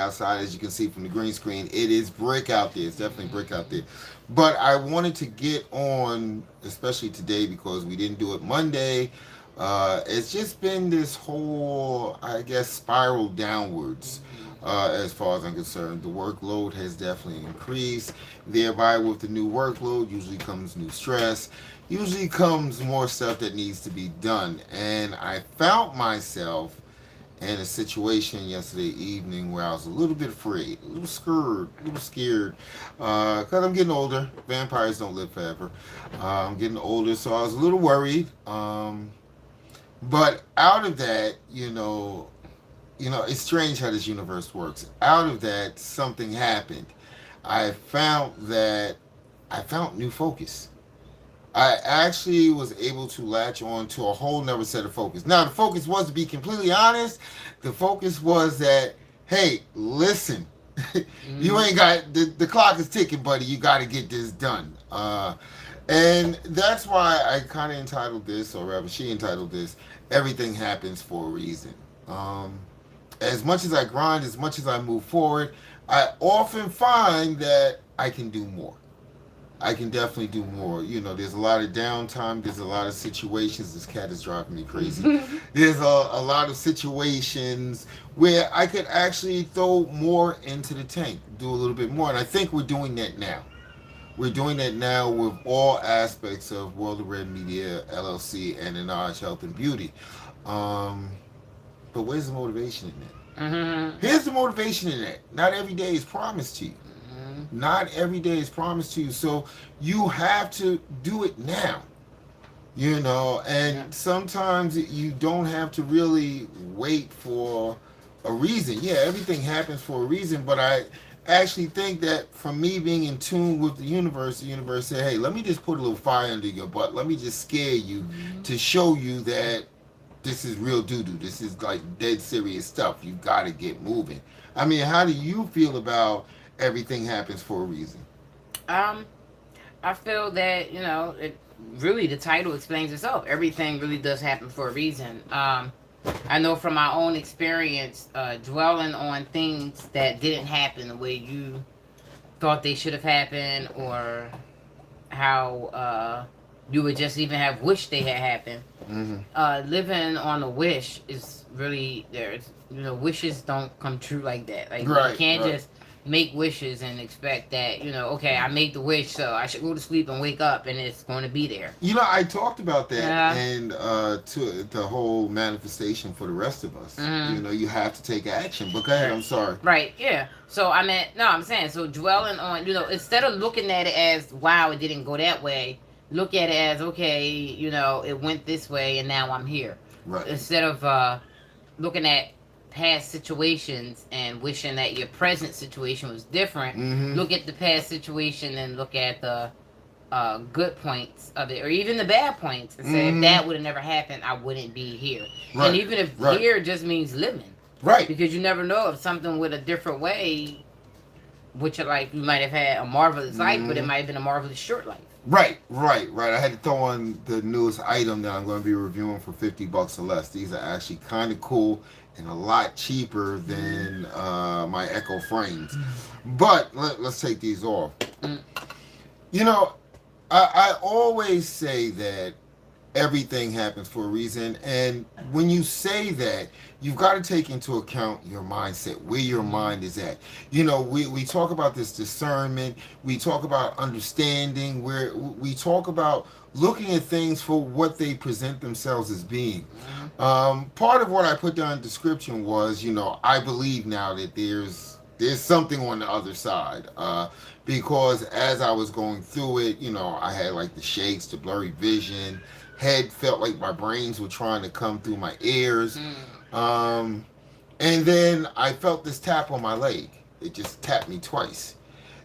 outside. As you can see from the green screen, it is brick out there. It's definitely brick out there. But I wanted to get on, especially today, because we didn't do it Monday. It's just been this whole, I guess, spiral downwards. As far as I'm concerned, the workload has definitely increased. Thereby, with the new workload, usually comes new stress. Usually comes more stuff that needs to be done. And I found myself in a situation yesterday evening where I was a little bit afraid, a little scared, because I'm getting older. Vampires don't live forever. I'm getting older, so I was a little worried. But out of that, it's strange how this universe works. Out of that, something happened. I found that I found new focus. I actually was able to latch on to a whole nother set of focus. Now, the focus was, to be completely honest, the focus was that, hey, listen, you ain't got, the clock is ticking, buddy. You got to get this done. And that's why I kind of entitled this, or rather, she entitled this, Everything Happens for a Reason. As much as I grind, as much as I move forward, I often find that I can do more. I can definitely do more. There's a lot of downtime. There's a lot of situations. This cat is driving me crazy. There's a lot of situations where I could actually throw more into the tank, do a little bit more. And I think we're doing that now. We're doing that now with all aspects of World of Red Media, LLC, and Enage Health and Beauty. But where's the motivation in that? Here's the motivation in that. Not every day is promised to you. Not every day is promised to you. So you have to do it now. And sometimes you don't have to really wait for a reason. Yeah, everything happens for a reason, but I actually think that from me being in tune with the universe said, hey, let me just put a little fire under your butt. Let me just scare you to show you that this is real doo-doo. This is like dead serious stuff. You got to get moving. I mean, how do you feel about everything happens for a reason? I feel that, it really, the title explains itself. Everything really does happen for a reason. I know from my own experience, dwelling on things that didn't happen the way you thought they should have happened, or how you would just even have wished they had happened. Living on a wish is really, wishes don't come true like that. Like, you can't just make wishes and expect that, okay, I made the wish, so I should go to sleep and wake up and it's going to be there. I talked about that, and to the whole manifestation for the rest of us. You have to take action. But go ahead, I'm sorry. Right, yeah. So I'm saying, so dwelling on, instead of looking at it as, wow, it didn't go that way, look at it as, okay, it went this way and now I'm here. Right. Instead of looking at past situations and wishing that your present situation was different, look at the past situation and look at the good points of it, or even the bad points, and say, if that would have never happened, I wouldn't be here. Right. And even if here just means living. Right. Because you never know, if something went a different way, which you might have had a marvelous life, but it might have been a marvelous short life. Right. I had to throw on the newest item that I'm going to be reviewing for $50 or less. These are actually kind of cool and a lot cheaper than my Echo frames. But let's take these off. I always say that everything happens for a reason, and when you say that, you've got to take into account your mindset, where your mind is at. We talk about this discernment, we talk about understanding, where we talk about looking at things for what they present themselves as being. Part of what I put down in the description was, I believe now that there's something on the other side, because as I was going through it, I had like the shakes, the blurry vision, head felt like my brains were trying to come through my ears. And then I felt this tap on my leg. It just tapped me twice,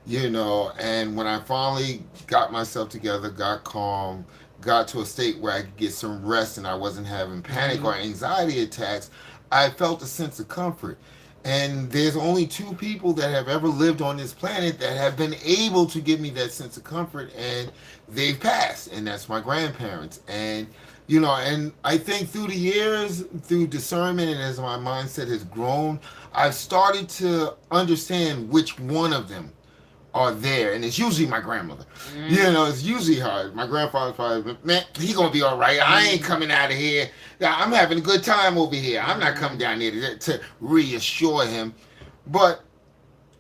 and when I finally got myself together, got calm, got to a state where I could get some rest and I wasn't having panic or anxiety attacks, I felt a sense of comfort. And there's only two people that have ever lived on this planet that have been able to give me that sense of comfort, and they've passed, and that's my grandparents. And And I think through the years, through discernment, and as my mindset has grown, I've started to understand which one of them are there, and it's usually my grandmother. It's usually her. My grandfather's probably, man, he gonna be all right. I ain't coming out of here. Yeah, I'm having a good time over here. I'm not coming down there to reassure him. But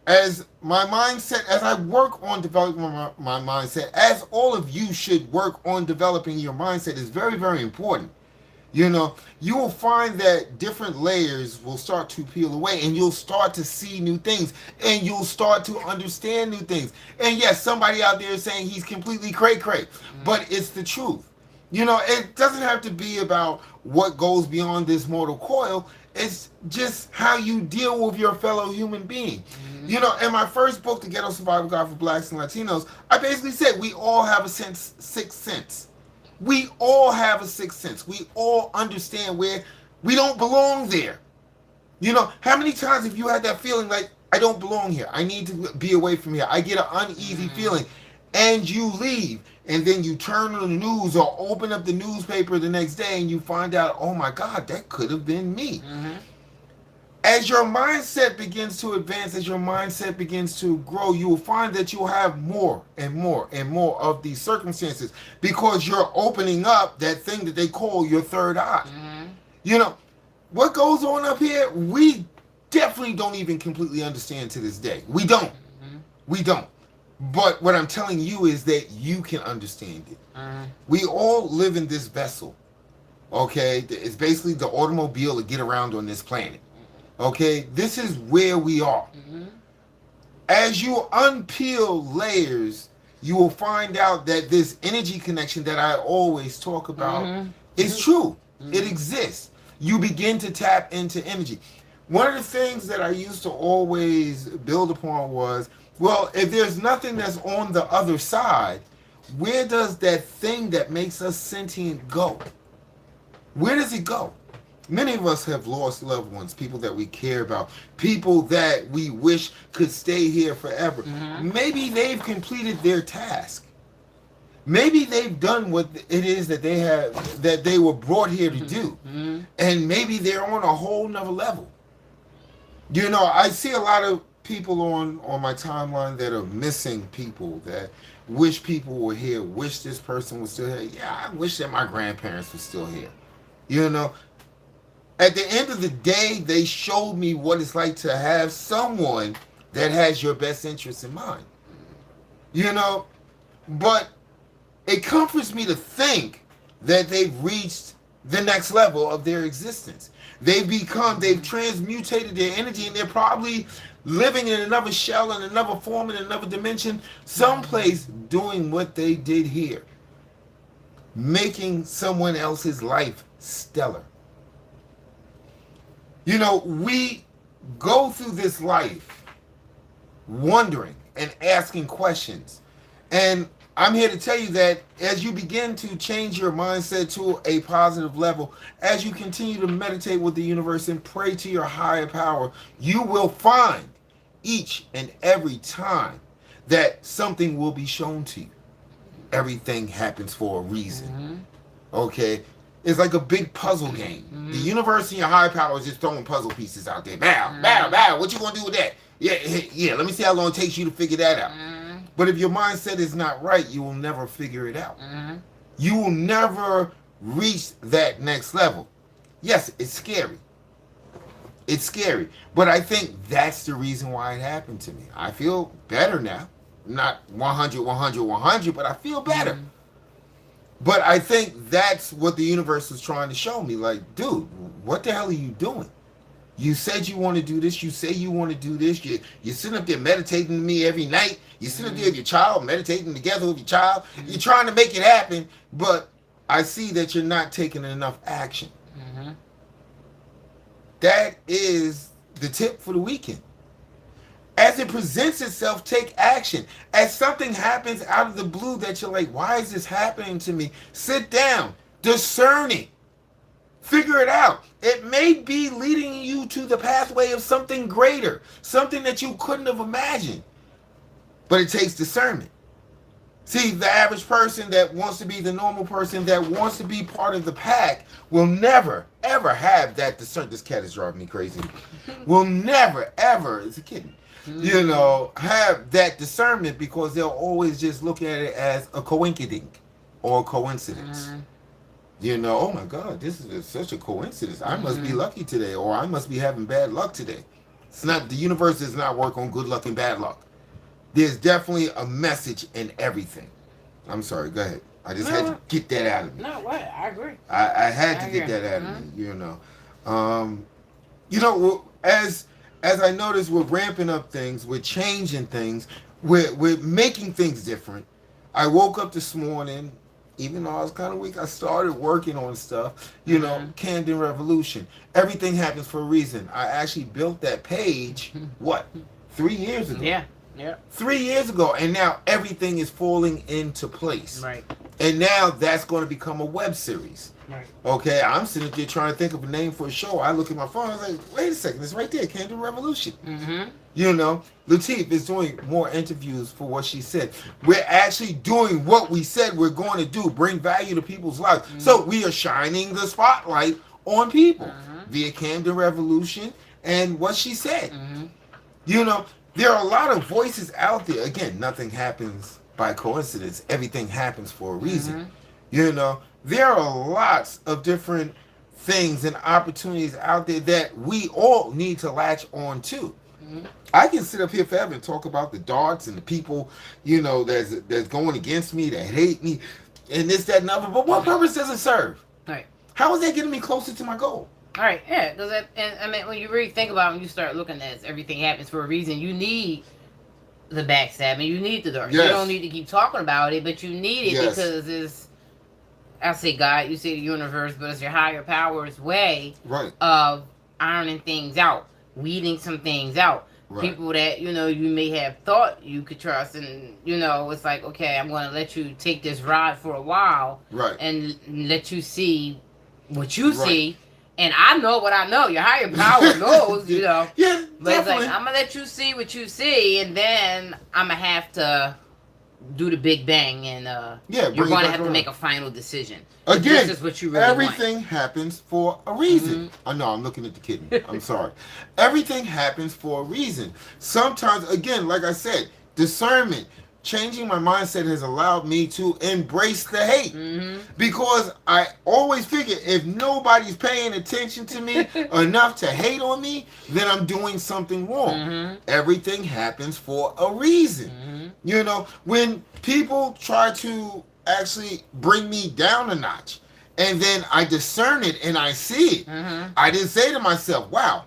as my mindset, as I work on developing my mindset, as all of you should work on developing your mindset, is very, very important. You will find that different layers will start to peel away, and you'll start to see new things, and you'll start to understand new things. And yes, somebody out there is saying he's completely cray cray, but it's the truth. It doesn't have to be about what goes beyond this mortal coil. It's just how you deal with your fellow human being. In my first book, The Ghetto Survival Guide for Blacks and Latinos, I basically said we all have a sixth sense. We all have a sixth sense. We all understand where we don't belong there. How many times have you had that feeling like, I don't belong here? I need to be away from here. I get an uneasy feeling. And you leave. And then you turn on the news or open up the newspaper the next day and you find out, oh my God, that could have been me. As your mindset begins to advance, as your mindset begins to grow, you will find that you'll have more and more and more of these circumstances because you're opening up that thing that they call your third eye. What goes on up here, we definitely don't even completely understand to this day. We don't. We don't. But what I'm telling you is that you can understand it. We all live in this vessel. Okay? It's basically the automobile to get around on this planet. Okay, this is where we are. As you unpeel layers, you will find out that this energy connection that I always talk about is true. It exists. You begin to tap into energy. One of the things that I used to always build upon was, well, if there's nothing that's on the other side, where does that thing that makes us sentient go? Where does it go? Many of us have lost loved ones, people that we care about, people that we wish could stay here forever. Maybe they've completed their task. Maybe they've done what it is that they were brought here to do. And maybe they're on a whole nother level. I see a lot of people on my timeline that are missing people, that wish people were here, wish this person was still here. Yeah, I wish that my grandparents were still here. At the end of the day, they showed me what it's like to have someone that has your best interests in mind. But it comforts me to think that they've reached the next level of their existence. They've transmutated their energy, and they're probably living in another shell, in another form, in another dimension, someplace doing what they did here, making someone else's life stellar. We go through this life wondering and asking questions. And I'm here to tell you that as you begin to change your mindset to a positive level, as you continue to meditate with the universe and pray to your higher power, you will find each and every time that something will be shown to you. Everything happens for a reason. Okay? It's like a big puzzle game. The universe and your higher power is just throwing puzzle pieces out there. Bow. What you gonna do with that? Yeah. Let me see how long it takes you to figure that out. But if your mindset is not right, you will never figure it out. You will never reach that next level. Yes, it's scary. It's scary. But I think that's the reason why it happened to me. I feel better now. Not 100, but I feel better. But I think that's what the universe was trying to show me. Like, dude, what the hell are you doing? You said you want to do this. You say you want to do this. You're sitting up there meditating to me every night. You're sitting up there with your child, meditating together with your child. You're trying to make it happen, but I see that you're not taking enough action. That is the tip for the weekend. As it presents itself, take action. As something happens out of the blue that you're like, why is this happening to me? Sit down, discern it, figure it out. It may be leading you to the pathway of something greater, something that you couldn't have imagined. But it takes discernment. See, the average person that wants to be the normal person that wants to be part of the pack will never, ever have that discernment. This cat is driving me crazy. Will never, ever, it's a kitten, have that discernment because they'll always just look at it as a coincidence or coincidence. Mhm. Oh my God, this is such a coincidence. I must be lucky today, or I must be having bad luck today. It's not, the universe does not work on good luck and bad luck. There's definitely a message in everything. I'm sorry, go ahead. I just had to No, get that out of me. no, what? I agree. I had I to get agree. that out of Mhm. me. Um, as I noticed, we're ramping up things, we're changing things, we're making things different. I woke up this morning, even though I was kind of weak, I started working on stuff. Mhm. Camden Revolution. Everything happens for a reason. I actually built that page. What? 3 years ago. Yeah. Yeah. 3 years ago, and now everything is falling into place. Right. And now that's going to become a web series. Right. Okay, I'm sitting there trying to think of a name for a show. I look at my phone. I was like, wait a second, it's right there, Candle Revolution. Mhm. Latif is doing more interviews for what she said. We're actually doing what we said we're going to do, bring value to people's lives. Mhm. So we are shining the spotlight on people Mhm. via Camden Revolution and what she said. Mhm. You know, there are a lot of voices out there. Again, nothing happens by coincidence. Everything happens for a reason. Mhm. There are lots of different things and opportunities out there that we all need to latch on to. Mhm. I can sit up here forever and talk about the darts and the people, that's going against me, that hate me, and this, that, and other. But what purpose does it serve? Right. How is that getting me closer to my goal? All right. Yeah. Because and I mean, when you really think about it, when you start looking at everything happens for a reason, you need the backstabbing. You need the dark. You Yes. don't need to keep talking about it, but you need it Yes. because it's. I say God, you say the universe, but it's your higher power's way Right. of ironing things out, weeding some things out. Right. People that you may have thought you could trust, and it's like, okay, I'm going to let you take this ride for a while, Right. and let you see what you Right. see. And I know what I know. Your higher power knows, Yeah, But it's definitely. like, I'm gonna let you see what you see, and then I'm gonna have to do the big bang, and Yeah, you're bring it going to back have to around. make a final decision. Again, This is what you really everything happens for a reason. Mhm. I know, I'm looking at the kitten. I'm sorry. Everything happens for a reason. Sometimes, again, like I said, discernment, changing my mindset has allowed me to embrace the hate. want. Because I always figure if nobody's paying attention to me enough to hate on me, then I'm doing something wrong. Mhm. Everything happens for a reason. When people try to actually bring me down a notch and then I discern it and I see it, Mhm. I didn't say to myself, wow,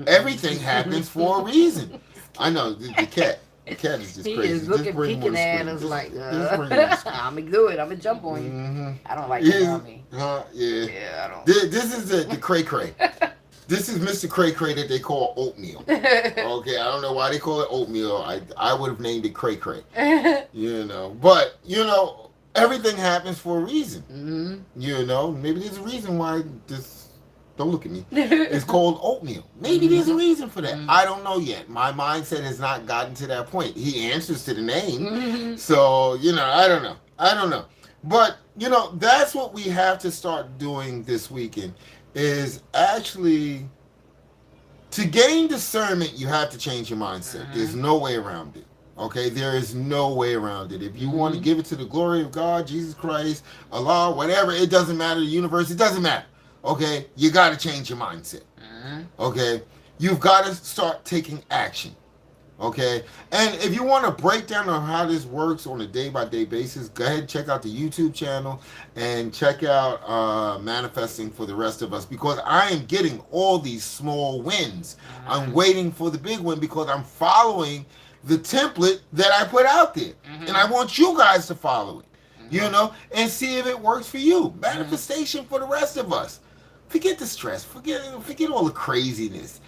everything happens for a reason. I know, the cat. The cat is just He crazy. is looking, Just bring him on peeking the at screen. us Just- like, just bring him on the screen. I'm gonna do it. I'm gonna jump on you. Mm-hmm. I don't like you on me. Yeah. Yeah, I don't. This is the cray cray. This is Mr. Cray Cray that they call oatmeal. Okay, I don't know why they call it oatmeal. I would have named it Cray Cray. But everything happens for a reason. Mhm. Maybe there's a reason why this. Don't look at me. It's called oatmeal. Maybe there's a reason for that. Mhm. I don't know yet. My mindset has not gotten to that point. He answers to the name. Mhm. So, I don't know. But, that's what we have to start doing this weekend is actually to gain discernment, you have to change your mindset. There's no way around it. Okay, there is no way around it. If you want to give it to the glory of God, Jesus Christ, Allah, whatever, it doesn't matter, the universe, it doesn't matter. Okay, you got to change your mindset. Mhm. Okay, you've got to start taking action. Okay, and if you want a breakdown on how this works on a day-by-day basis, go ahead and check out the YouTube channel and check out Manifesting for the Rest of Us, because I am getting all these small wins. I'm waiting for the big win because I'm following the template that I put out there, and I want you guys to follow it, and see if it works for you. Manifestation for the rest of us. Forget the stress. Forget all the craziness.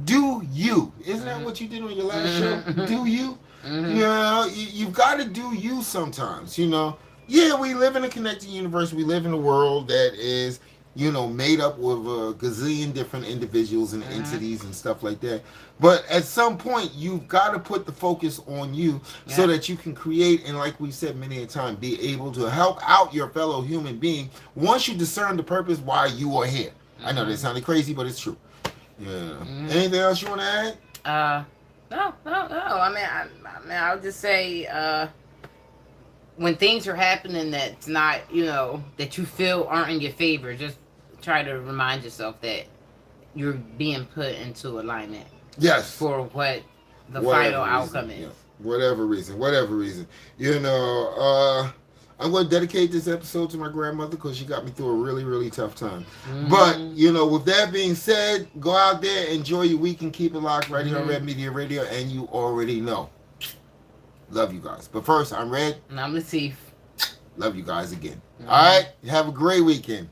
Do you? Isn't that what you did on your last show? Do you? You've got to do you sometimes. Yeah, we live in a connected universe. We live in a world that is made up with a gazillion different individuals and Mm-hmm. entities and stuff like that. But at some point, you've got to put the focus on you so Yeah. that you can create and, like we said many a time, be able to help out your fellow human being once you discern the purpose why you are here. I know that Mm-hmm. sounded crazy, but it's true. Yeah. Mm-hmm. Anything else you want to add? Uh, no, no, no. I'll just say, when things are happening that's not, that you feel aren't in your favor, just try to remind yourself that you're being put into alignment Yes. for what the Whatever final reason. outcome Yeah. is. Whatever reason. Whatever reason. I'm going to dedicate this episode to my grandmother because she got me through a really, really tough time. But, Mm-hmm. with that being said, go out there, enjoy your week, and keep it locked right here on Mm-hmm. Red Media Radio. And you already know. Love you guys. But first, I'm Red. And I'm Latif. Love you guys again. All Mm-hmm. right. Have a great weekend.